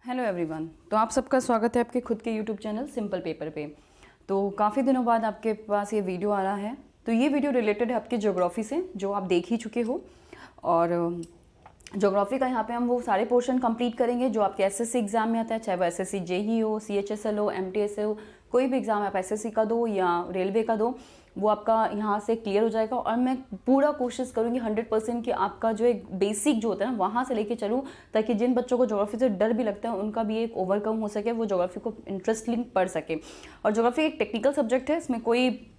Hello everyone. तो आप सबका स्वागत है आपके खुद के यूट्यूब चैनल सिंपल पेपर पे। तो काफ़ी दिनों बाद आपके पास ये वीडियो आ रहा है। तो ये वीडियो रिलेटेड है आपकी ज्योग्राफी से, जो आप देख ही चुके हो। और ज्योग्राफी का यहाँ पे हम वो सारे पोर्शन कंप्लीट करेंगे जो आपके एसएससी एग्जाम में आता है, चाहे वो एसएससी जेई हो, सीएचएसएल हो, एमटीएस हो, कोई भी एग्जाम आप एसएससी का दो या रेलवे का दो, वो आपका यहाँ से क्लियर हो जाएगा। और मैं पूरा कोशिश करूँगी 100% कि आपका जो एक बेसिक जो होता है ना वहाँ से लेके चलूँ, ताकि जिन बच्चों को ज्योग्राफी से डर भी लगता है उनका भी एक ओवरकम हो सके, वो ज्योग्राफी को इंटरेस्टिंग पढ़ सके। और ज्योग्राफी एक टेक्निकल सब्जेक्ट है, इसमें कोई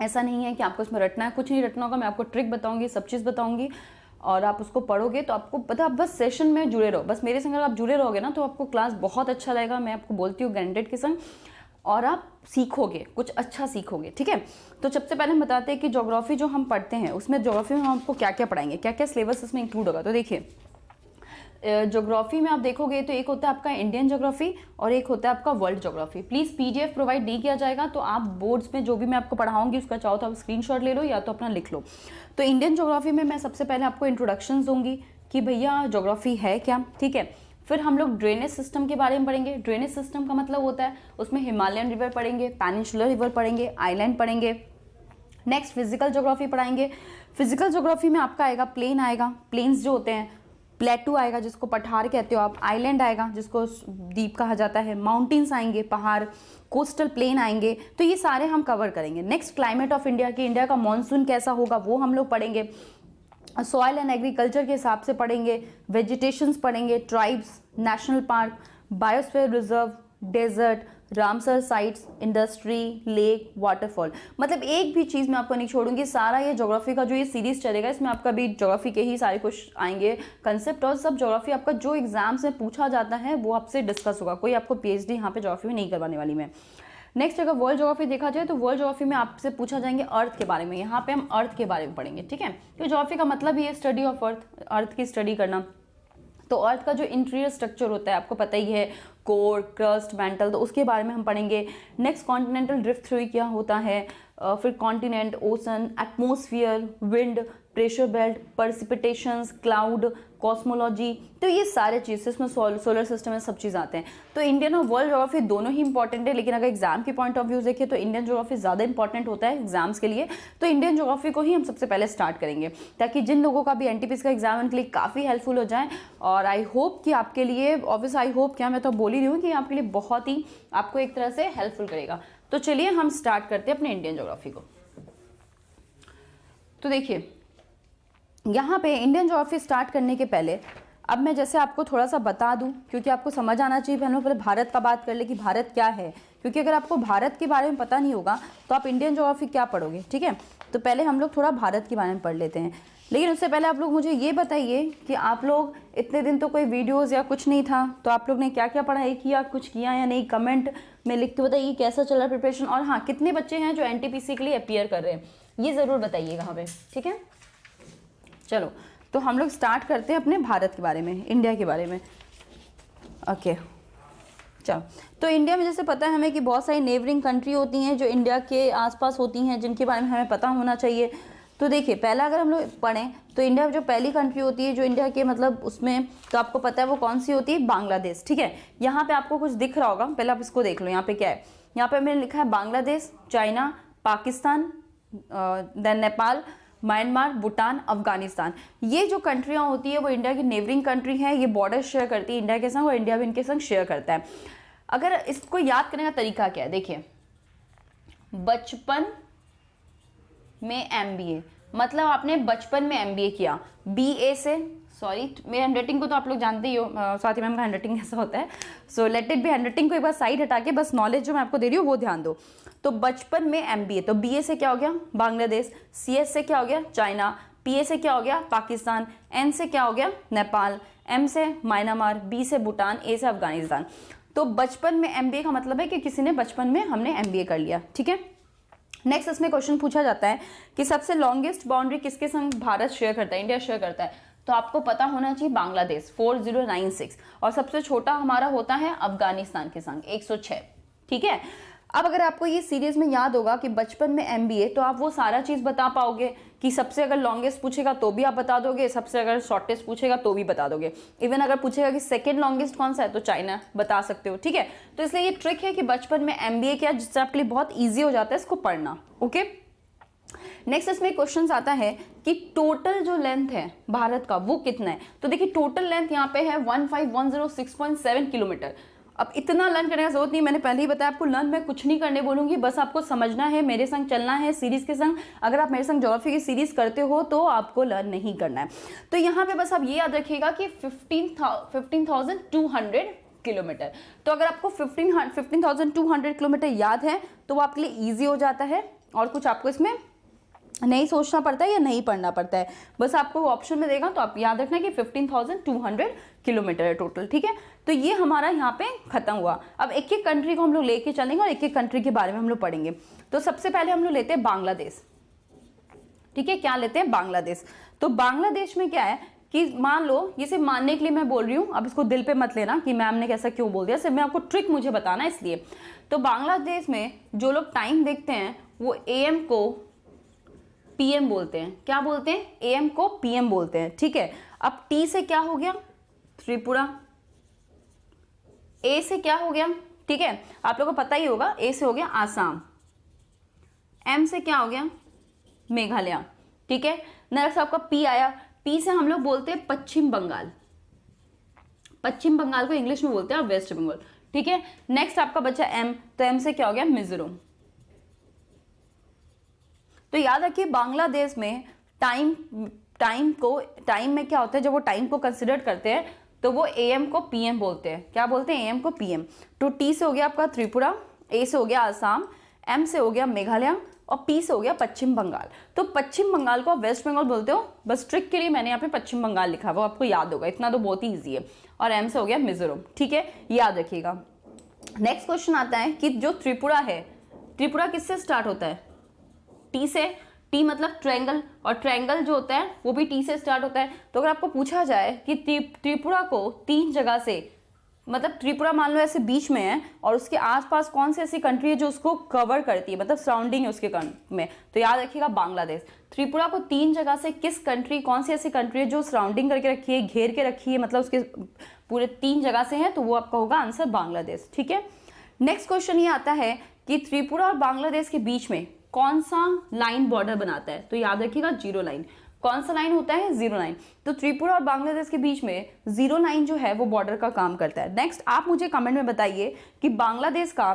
ऐसा नहीं है कि आपको इसमें रटना है, कुछ नहीं रटना होगा। मैं आपको ट्रिक बताऊँगी, सब चीज़ बताऊँगी और आप उसको पढ़ोगे तो आपको पता, आप बस सेशन में जुड़े रहो, बस मेरे संग अगर आप जुड़े रहोगे ना तो आपको क्लास बहुत अच्छा लगेगा। मैं आपको बोलती हूँ गारंटेड के संग, और आप सीखोगे, कुछ अच्छा सीखोगे। ठीक है, तो सबसे पहले हम बताते हैं कि ज्योग्राफी जो हम पढ़ते हैं उसमें ज्योग्राफी में हम आपको क्या क्या पढ़ाएंगे, क्या क्या सिलेबस इसमें इंक्लूड होगा। तो देखिए, ज्योग्राफी में आप देखोगे तो एक होता है आपका इंडियन ज्योग्राफी और एक होता है आपका world geography. Please PDF provide नहीं किया जाएगा, तो आप बोर्ड्स में जो भी मैं आपको पढ़ाऊंगी उसका चाहो तो आप स्क्रीनशॉट ले लो या तो अपना लिख लो। तो इंडियन ज्योग्राफी में मैं सबसे पहले आपको इंट्रोडक्शन दूंगी कि भैया ज्योग्राफी है क्या। ठीक है, फिर हम लोग ड्रेनेज सिस्टम के बारे में पढ़ेंगे। ड्रेनेज सिस्टम का मतलब होता है उसमें हिमालयन रिवर पढ़ेंगे, पेनिनसुलर रिवर पढ़ेंगे, आइलैंड पढ़ेंगे। नेक्स्ट फिजिकल ज्योग्राफी पढ़ाएंगे। फिजिकल ज्योग्राफी में आपका आएगा प्लेन, आएगा प्लेन्स जो होते हैं, प्लेटू आएगा जिसको पठार कहते हो आप, आइलैंड आएगा जिसको द्वीप कहा जाता है, माउंटेन्स आएंगे, पहाड़, कोस्टल प्लेन आएंगे। तो ये सारे हम कवर करेंगे। नेक्स्ट क्लाइमेट ऑफ इंडिया, की इंडिया का मानसून कैसा होगा वो हम लोग पढ़ेंगे। सॉइल एंड एग्रीकल्चर के हिसाब से पढ़ेंगे, वेजिटेशंस पढ़ेंगे, tribes, national park, biosphere reserve, desert, Ramsar sites, industry, lake, waterfall. मतलब एक भी चीज़ मैं आपको नहीं छोड़ूंगी। सारा ये ज्योग्राफी का जो ये सीरीज चलेगा इसमें आपका भी ज्योग्राफी के ही सारे कुछ आएंगे कंसेप्ट, और सब ज्योग्राफी आपका जो एग्जाम्स में पूछा जाता है वो आपसे डिस्कस होगा। कोई आपको पीएचडी यहाँ पे ज्योग्राफी में नहीं करवाने वाली मैं। नेक्स्ट अगर वर्ल्ड ज्योग्राफी देखा जाए तो वर्ल्ड ज्योग्राफी में आपसे पूछा जाएंगे अर्थ के बारे में। यहाँ पे हम अर्थ के बारे में पढ़ेंगे। ठीक है, तो ज्योग्राफी का मतलब ही है स्टडी ऑफ अर्थ, अर्थ की स्टडी करना। तो अर्थ का जो इंटीरियर स्ट्रक्चर होता है आपको पता ही है, कोर, क्रस्ट, मैंटल, तो उसके बारे में हम पढ़ेंगे। नेक्स्ट कॉन्टिनेंटल ड्रिफ्ट थ्योरी क्या होता है, फिर continent, ocean, atmosphere, wind, pressure belt, precipitations, cloud, cosmology. तो ये सारे चीज़ इसमें सोलर सिस्टम में सब चीज़ आते हैं। तो इंडियन और वर्ल्ड ज्योग्राफी दोनों ही इंपॉर्टेंट है, लेकिन अगर एग्जाम के पॉइंट ऑफ व्यू देखें तो इंडियन ज्योग्राफी ज़्यादा इंपॉर्टेंट होता है एग्जाम्स के लिए। तो इंडियन ज्योग्राफी को ही हम सबसे पहले स्टार्ट करेंगे, ताकि जिन लोगों का भी एनटीपीसी का एग्जाम उनके लिए काफ़ी हेल्पफुल हो जाए। और आई होप कि आपके लिए, ऑब्वियस आई होप क्या, मैं तो बोल ही रही हूँ कि आपके लिए बहुत ही आपको एक तरह से हेल्पफुल करेगा। तो चलिए हम स्टार्ट करते हैं अपने इंडियन ज्योग्राफी को। तो देखिए, यहाँ पे इंडियन ज्योग्राफी स्टार्ट करने के पहले अब मैं जैसे आपको थोड़ा सा बता दूं, क्योंकि आपको समझ आना चाहिए। पहले भारत का बात कर ले कि भारत क्या है, क्योंकि अगर आपको भारत के बारे में पता नहीं होगा तो आप इंडियन ज्योग्राफी क्या पढ़ोगे। ठीक है, तो पहले हम लोग थोड़ा भारत के बारे में पढ़ लेते हैं। लेकिन उससे पहले आप लोग मुझे ये बताइए कि आप लोग इतने दिन तो कोई वीडियोज़ या कुछ नहीं था, तो आप लोग ने क्या क्या पढ़ाई किया, कुछ किया या नहीं, कमेंट में लिख के बताइए कैसा चल रहा है प्रिपरेशन। और हाँ, कितने बच्चे हैं जो एनटीपीसी के लिए अपीयर कर रहे हैं, ये ज़रूर बताइएगा हमें। ठीक है, चलो तो हम लोग स्टार्ट करते हैं अपने भारत के बारे में, इंडिया के बारे में। ओके, चलो। तो इंडिया में जैसे पता है हमें कि बहुत सारी नेबरिंग कंट्री होती हैं जो इंडिया के आसपास होती हैं, जिनके बारे में हमें पता होना चाहिए। तो देखिए, पहला अगर हम लोग पढ़ें तो इंडिया में जो पहली कंट्री होती है जो इंडिया के मतलब उसमें, तो आपको पता है वो कौन सी होती है, बांग्लादेश। ठीक है, यहाँ पे आपको कुछ दिख रहा होगा, पहले आप इसको देख लो। यहाँ पे क्या है, यहाँ पे मैंने लिखा है Bangladesh, China, Pakistan, then Nepal, Myanmar, Bhutan, Afghanistan. ये जो कंट्रियां होती है वो इंडिया की नेबरिंग कंट्री है, ये बॉर्डर शेयर करती है इंडिया के संग और इंडिया भी इनके संग शेयर करता है। अगर इसको याद करने का तरीका क्या है, देखिए, बचपन में एमबीए, मतलब आपने बचपन में एमबीए किया, बीए से, सॉरी मेरे हैंडराइटिंग को तो आप लोग जानते ही हो, स्वाति मैम का हैंडराइटिंग ऐसा होता है। So let it be, handwriting को एक बार साइड हटा के बस नॉलेज जो मैं आपको दे रही हूँ वो ध्यान दो। तो बचपन में एमबीए, तो बीए से क्या हो गया, बांग्लादेश, सीएस से क्या हो गया, चाइना, पीए से क्या हो गया, पाकिस्तान, एन से क्या हो गया, नेपाल, एम से म्यांमार, बी से भूटान, ए से अफगानिस्तान। तो बचपन में एमबीए का मतलब है कि किसी ने बचपन में हमने एमबीए कर लिया। ठीक है, नेक्स्ट इसमें क्वेश्चन पूछा जाता है कि सबसे लॉन्गेस्ट बाउंड्री किसके संग भारत शेयर करता है, इंडिया शेयर करता है। तो आपको पता होना चाहिए बांग्लादेश 4096, और सबसे छोटा हमारा होता है अफगानिस्तान के संग 106। ठीक है, अब अगर आपको ये सीरीज में याद होगा कि बचपन में एमबीए, तो आप वो सारा चीज बता पाओगे कि सबसे अगर लॉन्गेस्ट पूछेगा तो भी आप बता दोगे, सबसे अगर शॉर्टेस्ट पूछेगा तो भी बता दोगे। इवन अगर पूछेगा कि सेकंड लॉन्गेस्ट कौन सा है तो चाइना बता सकते हो, ठीक है। तो इसलिए ये ट्रिक है कि बचपन में MBA किया जिससे आपके लिए बहुत ईजी हो जाता है इसको पढ़ना, ओके। नेक्स्ट इसमें क्वेश्चन आता है कि टोटल जो लेंथ है भारत का वो कितना है। तो देखिए टोटल लेंथ यहाँ पे है 15,106.7 किलोमीटर। अब इतना लर्न करने का जरूरत नहीं, मैंने पहले ही बताया आपको लर्न मैं कुछ नहीं करने बोलूंगी, बस आपको समझना है, मेरे संग चलना है सीरीज के संग। अगर आप मेरे संग ज्योग्राफी की सीरीज करते हो तो आपको लर्न नहीं करना है। तो यहाँ पे बस आप ये याद रखिएगा कि 15,200 किलोमीटर। तो अगर आपको 15,200 किलोमीटर याद है तो वो आपके लिए ईजी हो जाता है और कुछ आपको इसमें नहीं सोचना पड़ता है या नहीं पढ़ना पड़ता है, बस आपको ऑप्शन में देगा तो आप याद रखना कि 15,200 किलोमीटर है टोटल, ठीक है। तो ये हमारा यहाँ पे खत्म हुआ। अब एक एक कंट्री को हम लोग लेके चलेंगे और एक एक कंट्री के बारे में हम लोग पढ़ेंगे। तो सबसे पहले हम लोग लेते हैं बांग्लादेश, ठीक है। क्या लेते हैं? बांग्लादेश। तो बांग्लादेश में क्या है कि मान लो, ये सिर्फ मानने के लिए मैं बोल रही हूँ, अब इसको दिल पे मत लेना कि मैम ने कैसा क्यों बोल दिया, सिर्फ मैं आपको ट्रिक मुझे बताना इसलिए। तो बांग्लादेश में जो लोग टाइम देखते हैं वो AM को PM बोलते हैं। क्या बोलते हैं? AM को PM बोलते हैं, ठीक है। अब T से क्या हो गया? त्रिपुरा। A से क्या हो गया? ठीक है, आप लोगों को पता ही होगा, A से हो गया आसाम। M से क्या हो गया? मेघालय, ठीक है। नेक्स्ट आपका P आया, P से हम लोग बोलते हैं पश्चिम बंगाल। पश्चिम बंगाल को इंग्लिश में बोलते हैं वेस्ट बंगाल, ठीक है। नेक्स्ट आपका बचा M, तो M से क्या हो गया? मिजोरम। तो याद रखिए बांग्लादेश में टाइम में क्या होता है, जब वो टाइम को कंसिडर करते हैं तो वो AM को PM बोलते हैं। क्या बोलते हैं? AM को PM। तो T से हो गया आपका त्रिपुरा, A से हो गया आसाम, M से हो गया मेघालय और P से हो गया पश्चिम बंगाल। तो पश्चिम बंगाल को आप वेस्ट बंगाल बोलते हो, बस ट्रिक के लिए मैंने यहाँ पे पश्चिम बंगाल लिखा है, वो आपको याद होगा, इतना तो बहुत ही ईजी है। और M से हो गया मिजोरम, ठीक है, याद रखिएगा। नेक्स्ट क्वेश्चन आता है कि जो त्रिपुरा है, त्रिपुरा किससे स्टार्ट होता है? T से। T मतलब ट्रायंगल, और ट्रायंगल जो होता है वो भी T से स्टार्ट होता है। तो अगर आपको पूछा जाए कि त्रिपुरा को 3 जगह से, मतलब त्रिपुरा मान लो ऐसे बीच में है और उसके आसपास कौन सी ऐसी कंट्री है जो उसको कवर करती है, मतलब सराउंडिंग है उसके में, तो याद रखिएगा बांग्लादेश। त्रिपुरा को 3 जगह से किस कंट्री, कौन सी ऐसी कंट्री है जो सराउंडिंग करके रखी है, घेर के रखी है, मतलब उसके पूरे 3 जगह से है, तो वो आपका होगा आंसर बांग्लादेश, ठीक है। नेक्स्ट क्वेश्चन ये आता है कि त्रिपुरा और बांग्लादेश के बीच में कौन सा लाइन बॉर्डर बनाता है? तो याद रखिएगा जीरो लाइन। कौन सा लाइन होता है? Zero line. तो त्रिपुरा और बांग्लादेश के बीच में जीरो लाइन जो है वो बॉर्डर का काम करता है। नेक्स्ट आप मुझे कमेंट में बताइए कि बांग्लादेश का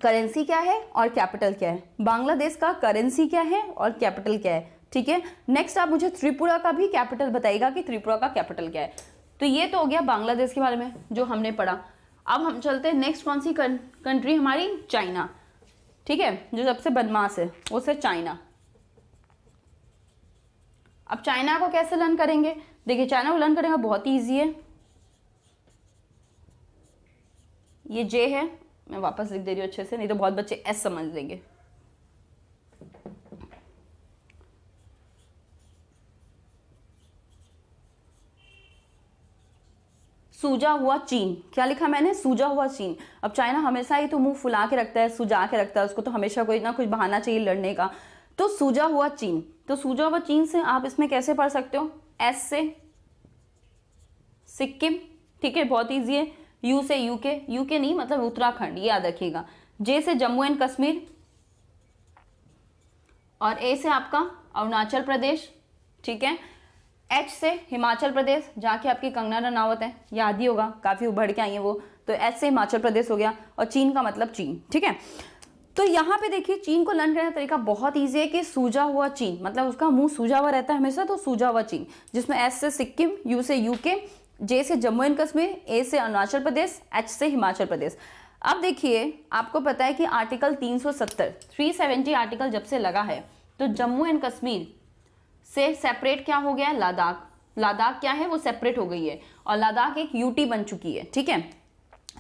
करेंसी क्या है और कैपिटल क्या है। बांग्लादेश का करेंसी क्या है और कैपिटल क्या है, ठीक है। नेक्स्ट आप मुझे त्रिपुरा का भी कैपिटल बताइएगा कि त्रिपुरा का कैपिटल क्या है। तो ये तो हो गया बांग्लादेश के बारे में जो हमने पढ़ा। अब हम चलते हैं नेक्स्ट, कौन सी कंट्री हमारी? चाइना, ठीक है, जो सबसे बदमाश है वो से चाइना। अब चाइना को कैसे लर्न करेंगे? देखिए चाइना को लर्न करेंगे बहुत ही ईजी है। ये J है, मैं वापस लिख दे रही हूँ अच्छे से, नहीं तो बहुत बच्चे S समझ लेंगे। सूजा हुआ चीन। क्या लिखा मैंने? सूजा हुआ चीन। अब चाइना हमेशा ही तो मुंह फुला के रखता है, सुजा के रखता है, उसको तो हमेशा कोई ना कुछ बहाना चाहिए लड़ने का। तो सूजा हुआ चीन, तो सूजा हुआ चीन से आप इसमें कैसे पढ़ सकते हो? S से सिक्किम, ठीक है, बहुत ईजी है। U से यूके नहीं मतलब उत्तराखंड, ये याद रखिएगा। J से जम्मू एंड कश्मीर और A से आपका अरुणाचल प्रदेश, ठीक है। H से हिमाचल प्रदेश, जाके आपकी कंगना रनावत है, याद ही होगा, काफी उभर के आई है वो। तो H से हिमाचल प्रदेश हो गया और चीन का मतलब चीन, ठीक है। तो यहाँ पे देखिए चीन को लर्न करने का तरीका बहुत ईजी है कि सूजा हुआ चीन, मतलब उसका मुंह सूजा हुआ रहता है हमेशा, तो सूजा हुआ चीन, जिसमें S से सिक्किम, U से यूके, J से जम्मू एंड कश्मीर, A से अरुणाचल प्रदेश, H से हिमाचल प्रदेश। अब देखिए आपको पता है कि आर्टिकल 370 आर्टिकल जब से लगा है तो जम्मू एंड कश्मीर से सेपरेट क्या हो गया है? लद्दाख। लद्दाख क्या है? वो सेपरेट हो गई है और लद्दाख एक यूटी बन चुकी है, ठीक है।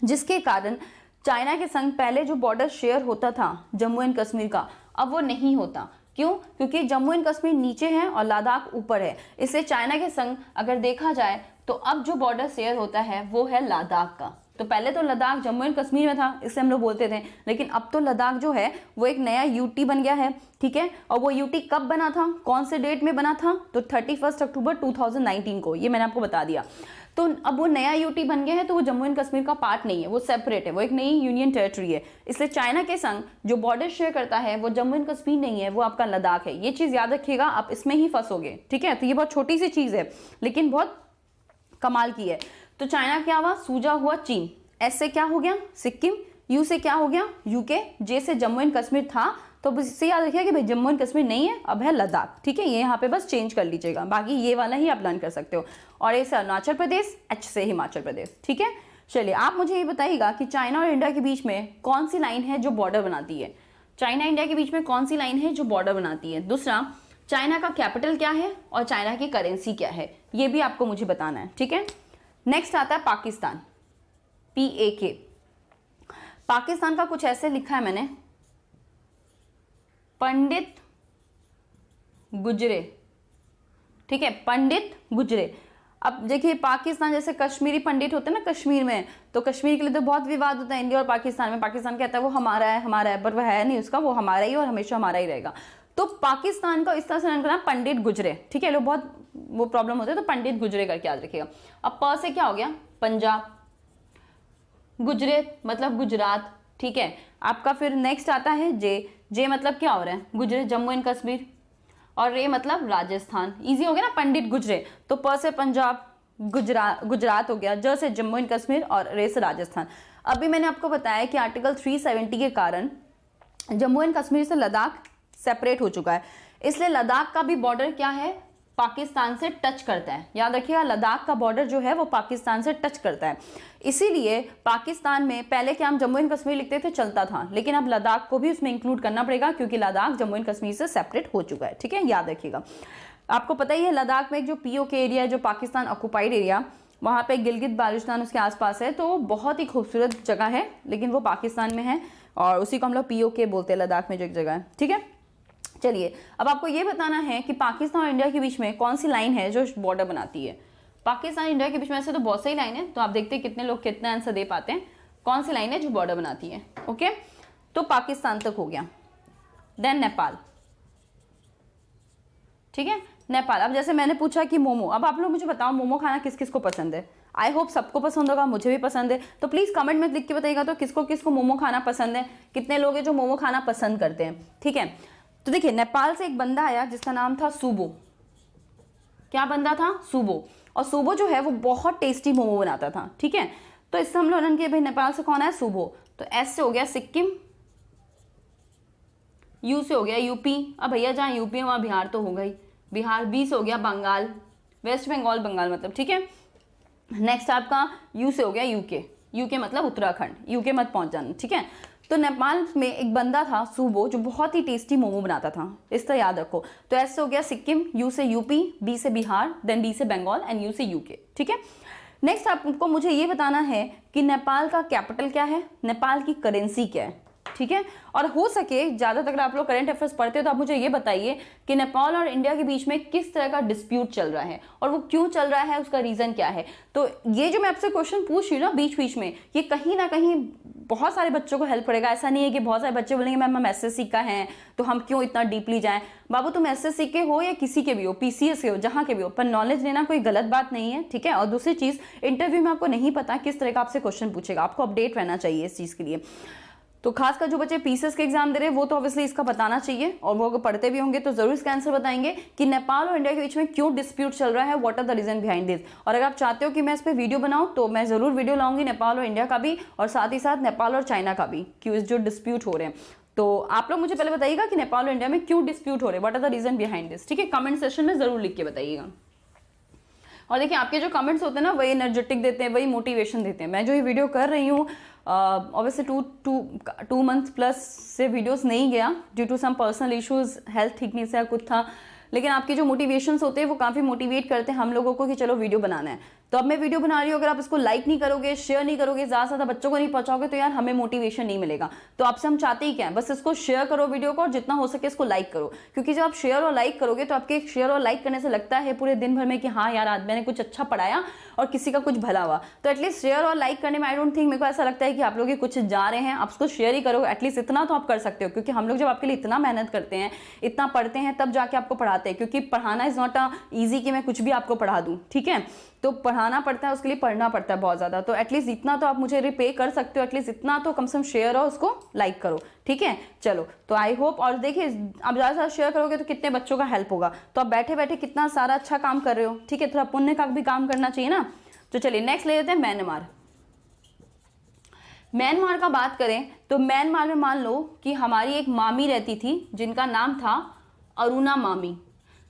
जिसके कारण चाइना के संग पहले जो बॉर्डर शेयर होता था जम्मू एंड कश्मीर का, अब वो नहीं होता। क्यों? क्योंकि जम्मू एंड कश्मीर नीचे है और लद्दाख ऊपर है। इससे चाइना के संग अगर देखा जाए तो अब जो बॉर्डर शेयर होता है वो है लद्दाख का, तो पहले तो लद्दाख जम्मू एंड कश्मीर में था, इससे हम लोग बोलते थे, लेकिन अब तो लद्दाख जो है वो एक नया यूटी बन गया है, ठीक है। और वो यूटी कब बना था, कौन से डेट में बना था, तो 31 अक्टूबर 2019 को, ये मैंने आपको बता दिया। तो अब वो नया यूटी बन गया है, तो वो जम्मू एंड कश्मीर का पार्ट नहीं है, वो सेपरेट है, वो एक नई यूनियन टेरिटरी है। इसलिए चाइना के संग जो बॉर्डर शेयर करता है वो जम्मू एंड कश्मीर नहीं है, वो आपका लद्दाख है। ये चीज याद रखिएगा, आप इसमें ही फंसोगे, ठीक है। तो ये बहुत छोटी सी चीज है लेकिन बहुत कमाल की है। तो चाइना क्या हुआ, सूजा हुआ चीन, एस से क्या हो गया सिक्किम, यू से क्या हो गया यूके, जे से जम्मू एंड कश्मीर था, तो बस इससे याद रखिएगा कि भाई जम्मू एंड कश्मीर नहीं है, अब है लद्दाख, ठीक है। ये यहाँ पे बस चेंज कर लीजिएगा, बाकी ये वाला ही आप लर्न कर सकते हो। और ए से अरुणाचल प्रदेश, एच से हिमाचल प्रदेश, ठीक है। चलिए आप मुझे ये बताइएगा कि चाइना और इंडिया के बीच में कौन सी लाइन है जो बॉर्डर बनाती है। चाइना इंडिया के बीच में कौन सी लाइन है जो बॉर्डर बनाती है। दूसरा, चाइना का कैपिटल क्या है और चाइना की करेंसी क्या है, ये भी आपको मुझे बताना है, ठीक है। नेक्स्ट आता है पाकिस्तान, PAK। पाकिस्तान का कुछ ऐसे लिखा है मैंने, पंडित गुजरे, ठीक है, पंडित गुजरे। अब देखिए पाकिस्तान जैसे कश्मीरी पंडित होते हैं ना कश्मीर में, तो कश्मीर के लिए तो बहुत विवाद होता है इंडिया और पाकिस्तान में। पाकिस्तान कहता है वो हमारा है हमारा है, पर वह है नहीं उसका, वो हमारा ही और हमेशा हमारा ही रहेगा। तो पाकिस्तान का इस तरह से नाम करना पंडित गुजरे, ठीक है। लोग बहुत वो प्रॉब्लम होते हैं, तो पंडित गुजरे करके याद रखिएगा। अब प से क्या हो गया पंजाब, गुजरे मतलब गुजरात, ठीक है। आपका फिर नेक्स्ट आता है जे, जे मतलब क्या हो रहा है गुजरे जम्मू एंड कश्मीर, और रे मतलब राजस्थान। इजी हो गया ना पंडित गुजरे। तो प से पंजाब, गुजरात हो गया, ज से जम्मू एंड कश्मीर और रे से राजस्थान। अभी मैंने आपको बताया कि आर्टिकल 370 के कारण जम्मू एंड कश्मीर से लद्दाख सेपरेट हो चुका है, इसलिए लद्दाख का भी बॉर्डर क्या है, पाकिस्तान से टच करता है। याद रखिएगा लद्दाख का बॉर्डर जो है वो पाकिस्तान से टच करता है। इसीलिए पाकिस्तान में पहले क्या हम जम्मू एंड कश्मीर लिखते थे चलता था, लेकिन अब लद्दाख को भी उसमें इंक्लूड करना पड़ेगा क्योंकि लद्दाख जम्मू एंड कश्मीर से सेपरेट हो चुका है, ठीक है। याद रखिएगा, आपको पता ही है लद्दाख में एक जो POK एरिया है, जो पाकिस्तान ऑक्युपाइड एरिया, वहाँ पे गिलगित बाल्टिस्तान उसके आसपास है, तो बहुत ही खूबसूरत जगह है, लेकिन वो पाकिस्तान में है और उसी को हम लोग POK बोलते हैं, लद्दाख में जो एक जगह है, ठीक है। चलिए अब आपको ये बताना है कि पाकिस्तान और इंडिया के बीच में कौन सी लाइन है जो बॉर्डर बनाती है। पाकिस्तान इंडिया के बीच में ऐसे तो बहुत सही लाइन है, तो आप देखते हैं कितने लोग कितना आंसर दे पाते हैं। कौन सी लाइन है जो बॉर्डर बनाती है, ओके। तो पाकिस्तान तक हो गया, देन नेपाल, ठीक है, नेपाल। अब जैसे मैंने पूछा कि मोमो, अब आप लोग मुझे बताओ मोमो खाना किस किस को पसंद है। आई होप सबको पसंद होगा, मुझे भी पसंद है, तो प्लीज कमेंट में लिख के बताइएगा तो किसको किसको मोमो खाना पसंद है, कितने लोग हैं जो मोमो खाना पसंद करते हैं, ठीक है। तो देखिए नेपाल से एक बंदा आया जिसका नाम था सुबो। क्या बंदा था, सुबो। और सुबो जो है वो बहुत टेस्टी मोमो बनाता था, ठीक है। तो इससे हम लोग लर्न किए भाई नेपाल से कौन है, सुबो। तो एस से हो गया सिक्किम, यू से हो गया यूपी, अब भैया जहाँ यूपी है वहाँ बिहार तो होगा ही, बिहार। बी से हो गया बंगाल, वेस्ट बंगाल, बंगाल मतलब, ठीक है। नेक्स्ट आपका यू से हो गया यूके, यूके मतलब उत्तराखंड, यूके मत पहुंच जाना, ठीक है। तो नेपाल में एक बंदा था सुबो जो बहुत ही टेस्टी मोमो बनाता था, इस तरह याद रखो। तो एस से हो गया सिक्किम, यू से यूपी, बी से बिहार, देन डी से बंगाल एंड यू से यूके, ठीक है। नेक्स्ट आपको मुझे ये बताना है कि नेपाल का कैपिटल क्या है, नेपाल की करेंसी क्या है, ठीक है। और हो सके ज़्यादातर अगर आप लोग करंट अफेयर्स पढ़ते हो तो आप मुझे ये बताइए कि नेपाल और इंडिया के बीच में किस तरह का डिस्प्यूट चल रहा है और वो क्यों चल रहा है, उसका रीज़न क्या है। तो ये जो मैं आपसे क्वेश्चन पूछ रही हूँ ना बीच बीच में, ये कहीं ना कहीं बहुत सारे बच्चों को हेल्प करेगा। ऐसा नहीं है कि बहुत सारे बच्चे बोलेंगे मैम हम SSC का हैं तो हम क्यों इतना डीपली जाएं। बाबू तुम SSC के हो या किसी के भी हो, PCS के हो, जहाँ के भी हो, पर नॉलेज लेना कोई गलत बात नहीं है, ठीक है। और दूसरी चीज़, इंटरव्यू में आपको नहीं पता किस तरह का आपसे क्वेश्चन पूछेगा, आपको अपडेट रहना चाहिए इस चीज़ के लिए। तो खासकर जो बच्चे PCS के एग्जाम दे रहे हैं वो तो ऑब्वियसली इसका बताना चाहिए, और वो अगर पढ़ते भी होंगे तो जरूर इसका आंसर बताएंगे कि नेपाल और इंडिया के बीच में क्यों डिस्प्यूट चल रहा है, what are the reason behind this. और अगर आप चाहते हो कि मैं इस पर वीडियो बनाऊं तो मैं जरूर वीडियो लाऊंगी नेपाल और इंडिया का भी, और साथ ही साथ नेपाल और चाइना का भी, क्यों जो डिस्प्यूट हो रहे हैं। तो आप लोग मुझे पहले बताइएगा कि नेपाल और इंडिया में क्यों डिस्प्यूट हो रहे हैं, what are the reason behind this, ठीक है। कमेंट सेक्शन में जरूर लिख के बताइएगा। और देखिए आपके जो कमेंट्स होते हैं ना वही एनर्जेटिक देते हैं, वही मोटिवेशन देते हैं। मैं जो ये वीडियो कर रही हूँ ऑब्वियसली टू मंथ प्लस से वीडियोस नहीं गया due to some personal issues, health ठीक नहीं से कुछ था, लेकिन आपके जो मोटिवेशंस होते हैं वो काफ़ी मोटिवेट करते हैं हम लोगों को कि चलो वीडियो बनाना है। तो अब मैं वीडियो बना रही हूँ, अगर आप इसको लाइक नहीं करोगे, शेयर नहीं करोगे, ज़्यादा से ज़्यादा बच्चों को नहीं पहुंचाओगे, तो यार हमें मोटिवेशन नहीं मिलेगा। तो आपसे हम चाहते ही क्या है, बस इसको शेयर करो वीडियो को, और जितना हो सके इसको लाइक करो, क्योंकि जब आप शेयर और लाइक करोगे तो आपके शेयर और लाइक करने से लगता है पूरे दिन भर में कि हाँ यार आज मैंने कुछ अच्छा पढ़ाया और किसी का कुछ भला हुआ। तो एटलीस्ट शेयर और लाइक करने में आई डोंट थिंक, मेरे को ऐसा लगता है कि आप लोग कुछ जा रहे हैं, आप उसको शेयर ही करोगे, एटलीस्ट इतना तो आप कर सकते हो, क्योंकि हम लोग जब आपके लिए इतना मेहनत करते हैं, इतना पढ़ते हैं, तब जाके आपको पढ़ाते हैं, क्योंकि पढ़ाना इज नॉट अ ईजी कि मैं कुछ भी आपको पढ़ा दूं, ठीक है। तो पढ़ाना पड़ता है, उसके लिए पढ़ना पड़ता है बहुत ज़्यादा। तो एटलीस्ट इतना तो आप मुझे रिपे कर सकते हो, एटलीस्ट इतना तो कम से कम शेयर और उसको लाइक करो, ठीक है। चलो, तो आई होप, और देखिए आप ज़्यादा से ज़्यादा शेयर करोगे तो कितने बच्चों का हेल्प होगा। तो आप बैठे बैठे कितना सारा अच्छा काम कर रहे हो, ठीक है, थोड़ा पुण्य का भी काम करना चाहिए ना। तो चलिए नेक्स्ट ले लेते हैं म्यांमार। म्यांमार का बात करें तो म्यांमार में मान लो कि हमारी एक मामी रहती थी जिनका नाम था अरुणा मामी।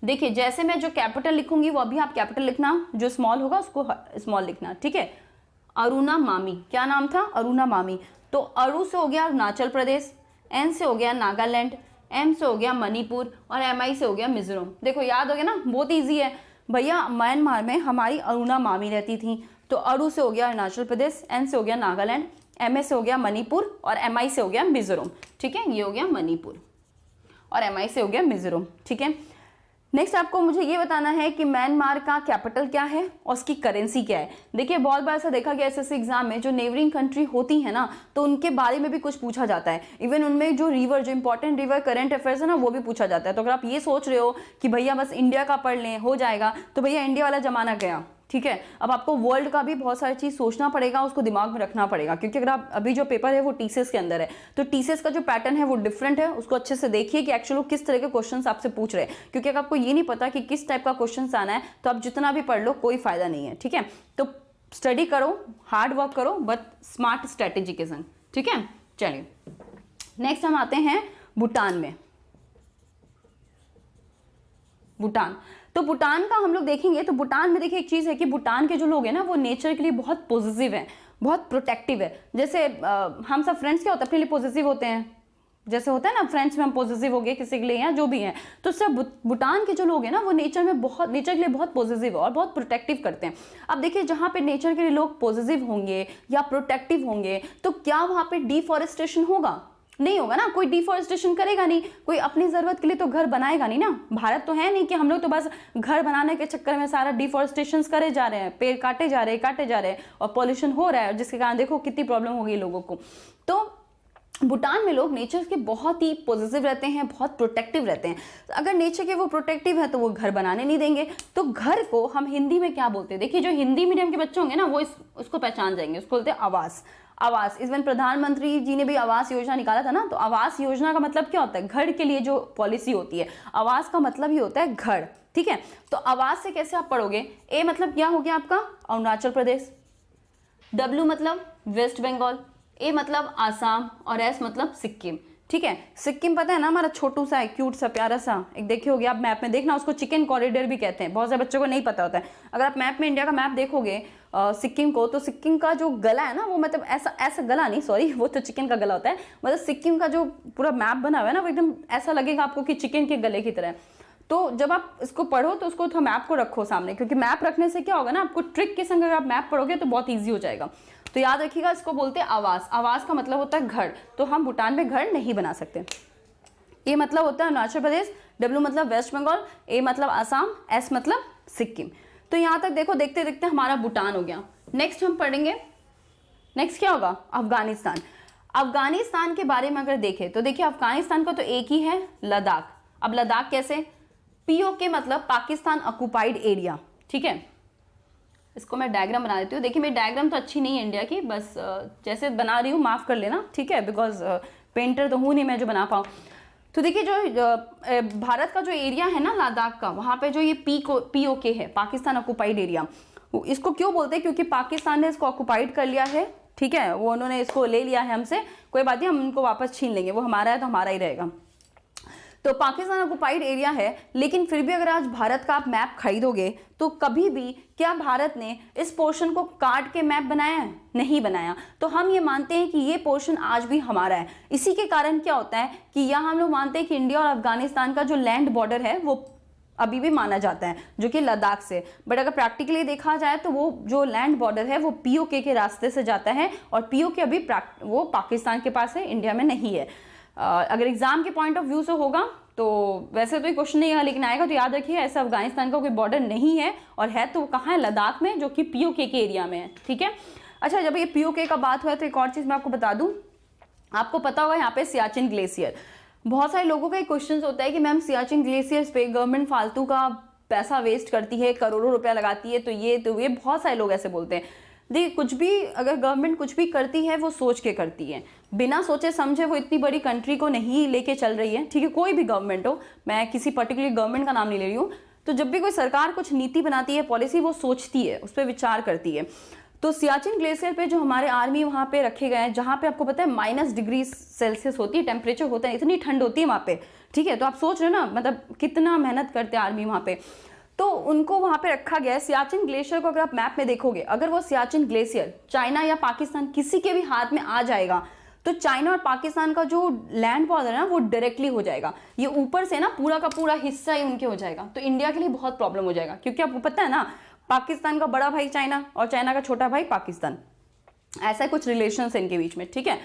देखिए जैसे मैं जो कैपिटल लिखूंगी वो अभी आप कैपिटल लिखना, जो स्मॉल होगा उसको स्मॉल लिखना, ठीक है। अरुणा मामी, क्या नाम था, अरुणा मामी। तो अरु से हो गया अरुणाचल प्रदेश, एन से हो गया नागालैंड, एम से हो गया मणिपुर, और एम आई से हो गया मिजोरम। देखो याद हो गया ना, बहुत ईजी है भैया। म्यांमार में हमारी अरुणा मामी रहती थी, तो अरु से हो गया अरुणाचल प्रदेश, एन से हो गया नागालैंड, एम ए से हो गया मणिपुर, और एम आई से हो गया मिजोरम, ठीक है। ये हो गया मणिपुर और एम आई से हो गया मिजोरम, ठीक है। नेक्स्ट आपको मुझे ये बताना है कि म्यांमार का कैपिटल क्या है और उसकी करेंसी क्या है। देखिए बहुत बार ऐसा देखा गया एसएससी एग्जाम में, जो नेबरिंग कंट्री होती है ना, तो उनके बारे में भी कुछ पूछा जाता है। इवन उनमें जो रिवर, जो इंपॉर्टेंट रिवर, करंट अफेयर्स है ना, वो भी पूछा जाता है। तो अगर आप ये सोच रहे हो कि भैया बस इंडिया का पढ़ लें हो जाएगा, तो भैया इंडिया वाला जमाना गया, ठीक है। अब आपको वर्ल्ड का भी बहुत सारी चीज सोचना पड़ेगा, उसको दिमाग में रखना पड़ेगा, क्योंकि अगर आप अभी जो पेपर है वो टीसीएस के अंदर है, तो टीसीएस का जो पैटर्न है वो डिफरेंट है। उसको अच्छे से देखिए कि एक्चुअली किस तरह के क्वेश्चंस आपसे पूछ रहे हैं, क्योंकि अगर आपको ये नहीं पता कि किस टाइप का क्वेश्चन आना है, तो आप जितना भी पढ़ लो कोई फायदा नहीं है, ठीक है। तो स्टडी करो, हार्ड वर्क करो, बट स्मार्ट स्ट्रेटेजी के संग, ठीक है। चलिए नेक्स्ट हम आते हैं भूटान में। भूटान, तो भूटान का हम लोग देखेंगे तो भूटान में देखिए एक चीज़ है कि भूटान के जो लोग हैं ना, वो नेचर के लिए बहुत पॉजिटिव हैं, बहुत प्रोटेक्टिव है। जैसे हम सब फ्रेंड्स क्या होता है, अपने लिए पॉजिटिव होते हैं, जैसे होता है ना फ्रेंड्स में हम पॉजिटिव हो गए किसी के लिए या जो भी है। तो सब भूटान के जो लोग हैं ना, वो नेचर के लिए बहुत पॉजिटिव है और बहुत प्रोटेक्टिव करते हैं। अब देखिए जहाँ पे नेचर के लिए लोग पॉजिटिव होंगे या प्रोटेक्टिव होंगे, तो क्या वहाँ पे डिफॉरेस्टेशन होगा? नहीं होगा ना, कोई डिफॉरेस्टेशन करेगा नहीं, कोई अपनी जरूरत के लिए तो घर बनाएगा नहीं ना। भारत तो है नहीं कि हम लोग तो बस घर बनाने के चक्कर में सारा डिफॉरेस्टेशन करे जा रहे हैं, पेड़ काटे जा रहे हैं और पॉल्यूशन हो रहा है, जिसके कारण देखो कितनी प्रॉब्लम हो गई लोगों को। तो भूटान में लोग नेचर के बहुत ही पॉजिटिव रहते हैं, बहुत प्रोटेक्टिव रहते हैं। अगर नेचर के वो प्रोटेक्टिव है तो वो घर बनाने नहीं देंगे। तो घर को हम हिंदी में क्या बोलते हैं? देखिए जो हिंदी मीडियम के बच्चे होंगे ना, वो उसको पहचान जाएंगे, उसको बोलते हैं आवास। आवास, इवन प्रधानमंत्री जी ने भी आवास योजना निकाला था ना, तो आवास योजना का मतलब क्या होता है? घर के लिए जो पॉलिसी होती है, आवास का मतलब ही होता है घर, ठीक है। तो आवास से कैसे आप पढ़ोगे? ए मतलब क्या हो गया आपका? अरुणाचल प्रदेश, डब्ल्यू मतलब वेस्ट बंगाल, ए मतलब आसाम, और एस मतलब सिक्किम, ठीक है। सिक्किम पता है ना, हमारा छोटू सा है, क्यूट सा, प्यारा सा, एक देखे होगे आप मैप में, देखना उसको चिकन कॉरिडोर भी कहते हैं, बहुत सारे बच्चों को नहीं पता होता है। अगर आप मैप में इंडिया का मैप देखोगे सिक्किम को, तो सिक्किम का जो गला है ना, वो मतलब ऐसा गला नहीं, सॉरी, वो तो चिकन का गला होता है, मतलब सिक्किम का जो पूरा मैप बना हुआ है ना, वो एकदम ऐसा लगेगा आपको कि चिकन के गले की तरह। तो जब आप इसको पढ़ो तो उसको तो मैप को रखो सामने, क्योंकि मैप रखने से क्या होगा ना, आपको ट्रिक के संग अगर आप मैप पढ़ोगे तो बहुत ईजी हो जाएगा। तो याद रखिएगा, इसको बोलते हैं आवास। आवास का मतलब होता है घर, तो हम भूटान में घर नहीं बना सकते। ए मतलब होता है अरुणाचल प्रदेश, डब्ल्यू मतलब वेस्ट बंगाल, ए मतलब आसाम, एस मतलब सिक्किम। तो यहाँ तक देखो, देखते देखते हमारा भूटान हो गया। नेक्स्ट हम पढ़ेंगे, नेक्स्ट क्या होगा? अफगानिस्तान। अफगानिस्तान के बारे में अगर देखें तो देखिए, अफगानिस्तान का तो एक ही है, लद्दाख। अब लद्दाख कैसे? पीओके मतलब पाकिस्तान ऑक्युपाइड एरिया, ठीक है। इसको मैं डायग्राम बना देती हूँ। देखिए मेरी डायग्राम तो अच्छी नहीं है इंडिया की, बस जैसे बना रही हूँ माफ़ कर लेना, ठीक है, बिकॉज पेंटर तो हूँ नहीं मैं जो बना पाऊँ। तो देखिए जो भारत का जो एरिया है ना लद्दाख का, वहाँ पे जो ये पीओके है, पाकिस्तान ऑक्युपाइड एरिया, इसको क्यों बोलते हैं? क्योंकि पाकिस्तान ने इसको ऑक्युपाइड कर लिया है, ठीक है, वो उन्होंने इसको ले लिया है हमसे, कोई बात नहीं, हम उनको वापस छीन लेंगे, वो हमारा है तो हमारा ही रहेगा। तो पाकिस्तान ऑक्युपाइड एरिया है, लेकिन फिर भी अगर आज भारत का आप मैप खरीदोगे तो कभी भी क्या भारत ने इस पोर्शन को काट के मैप बनाया है? नहीं बनाया। तो हम ये मानते हैं कि ये पोर्शन आज भी हमारा है। इसी के कारण क्या होता है कि यहाँ हम लोग मानते हैं कि इंडिया और अफगानिस्तान का जो लैंड बॉर्डर है वो अभी भी माना जाता है, जो कि लद्दाख से। बट अगर प्रैक्टिकली देखा जाए तो वो जो लैंड बॉर्डर है वो पीओके के रास्ते से जाता है, और पीओके अभी वो पाकिस्तान के पास है, इंडिया में नहीं है। अगर एग्जाम के पॉइंट ऑफ व्यू से होगा तो वैसे तो ये क्वेश्चन नहीं आएगा, लेकिन आएगा तो याद रखिए ऐसा अफगानिस्तान का कोई बॉर्डर नहीं है, और है तो कहाँ है, लद्दाख में, जो कि पीओके के एरिया में है। ठीक है। अच्छा, जब ये पीओके का बात हुआ तो एक और चीज़ मैं आपको बता दूं, आपको पता होगा यहाँ पे सियाचिन ग्लेशियर, बहुत सारे लोगों का एक क्वेश्चन होता है कि मैम सियाचिन ग्लेशियर्स पे गवर्नमेंट फालतू का पैसा वेस्ट करती है, करोड़ों रुपया लगाती है, तो ये बहुत सारे लोग ऐसे बोलते हैं। देखिए, कुछ भी अगर गवर्नमेंट कुछ भी करती है वो सोच के करती है, बिना सोचे समझे वो इतनी बड़ी कंट्री को नहीं लेके चल रही है। ठीक है, कोई भी गवर्नमेंट हो, मैं किसी पर्टिकुलर गवर्नमेंट का नाम नहीं ले रही हूँ, तो जब भी कोई सरकार कुछ नीति बनाती है, पॉलिसी, वो सोचती है, उस पर विचार करती है। तो सियाचिन ग्लेशियर पे जो हमारे आर्मी वहाँ पे रखे गए हैं, जहाँ पे आपको पता है -डिग्री सेल्सियस होती है, टेम्परेचर होता है, इतनी ठंड होती है वहाँ पे। ठीक है, तो आप सोच रहे हो ना, मतलब कितना मेहनत करते हैं आर्मी वहाँ पे, तो उनको वहाँ पे रखा गया है। सियाचिन ग्लेशियर को अगर आप मैप में देखोगे, अगर वो सियाचिन ग्लेशियर चाइना या पाकिस्तान किसी के भी हाथ में आ जाएगा तो चाइना और पाकिस्तान का जो लैंड बॉर्डर है ना वो डायरेक्टली हो जाएगा, ये ऊपर से ना पूरा का पूरा हिस्सा ही उनके हो जाएगा। तो इंडिया के लिए बहुत प्रॉब्लम हो जाएगा, क्योंकि आपको पता है ना, पाकिस्तान का बड़ा भाई चाइना और चाइना का छोटा भाई पाकिस्तान, ऐसा कुछ रिलेशन है इनके बीच में। ठीक है,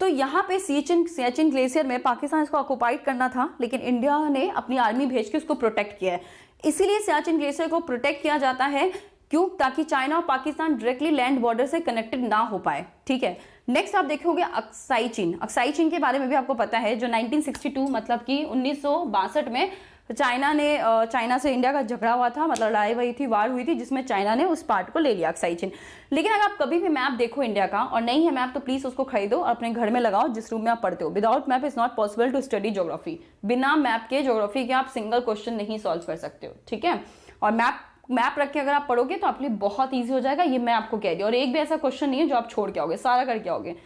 तो यहाँ पे सियाचिन ग्लेशियर में पाकिस्तान इसको ऑक्युपाइड करना था, लेकिन इंडिया ने अपनी आर्मी भेज के उसको प्रोटेक्ट किया है। इसीलिए सियाचिन ग्लेशियर को प्रोटेक्ट किया जाता है, क्यों? ताकि चाइना और पाकिस्तान डायरेक्टली लैंड बॉर्डर से कनेक्टेड ना हो पाए। ठीक है, नेक्स्ट आप देखोगे अक्साई चीन के बारे में भी आपको पता है, जो 1962 मतलब कि 1962 में चाइना से इंडिया का झगड़ा हुआ था, मतलब लड़ाई हुई थी, वार हुई थी, जिसमें चाइना ने उस पार्ट को ले लिया, अक्साई चीन। लेकिन अगर आप कभी भी मैप देखो इंडिया का और नहीं है मैप, तो प्लीज उसको खरीदो और अपने घर में लगाओ जिस रूम में आप पढ़ते हो। Without map is not possible to study geography. बिना मैप के ज्योग्राफी के आप सिंगल क्वेश्चन नहीं सॉल्व कर सकते हो। ठीक है, और मैप रख के अगर आप पढ़ोगे तो आपके लिए बहुत ईजी हो जाएगा, ये मैं आपको कह रही हूँ। और एक भी ऐसा क्वेश्चन नहीं है जो आप छोड़ के आओगे, सारा करके आओगे।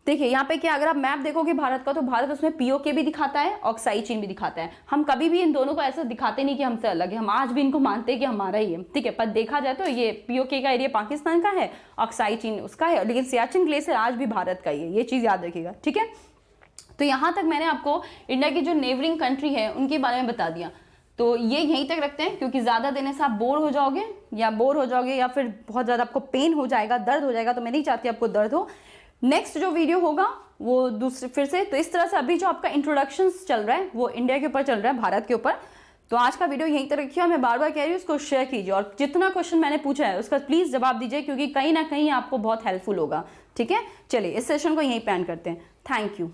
देखिए यहाँ पे क्या, अगर आप मैप देखोगे भारत का, तो भारत उसमें पीओके भी दिखाता है, अक्साई चीन भी दिखाता है। हम कभी भी इन दोनों को ऐसा दिखाते नहीं कि हमसे अलग है, हम आज भी इनको मानते हैं कि हमारा ही है। ठीक है, पर देखा जाए तो ये पीओके का एरिया पाकिस्तान का है, अक्साई चीन उसका है, लेकिन सियाचिन ग्लेशियर आज भी भारत का ही है, ये चीज याद रखिएगा। ठीक है, तो यहाँ तक मैंने आपको इंडिया की जो नेबरिंग कंट्री है उनके बारे में बता दिया। तो ये यहीं तक रखते हैं, क्योंकि ज़्यादा देने से आप बोर हो जाओगे या फिर बहुत ज़्यादा आपको पेन हो जाएगा, दर्द हो जाएगा, तो मैं नहीं चाहती आपको दर्द हो। नेक्स्ट जो वीडियो होगा वो दूसरे फिर से, तो इस तरह से अभी जो आपका इंट्रोडक्शन चल रहा है वो इंडिया के ऊपर चल रहा है, भारत के ऊपर। तो आज का वीडियो यहीं तक रखिए, और मैं बार बार कह रही हूँ उसको शेयर कीजिए, और जितना क्वेश्चन मैंने पूछा है उसका प्लीज़ जवाब दीजिए, क्योंकि कहीं ना कहीं आपको बहुत हेल्पफुल होगा। ठीक है, चलिए इस सेशन को यहीं पे एंड करते हैं। Thank you.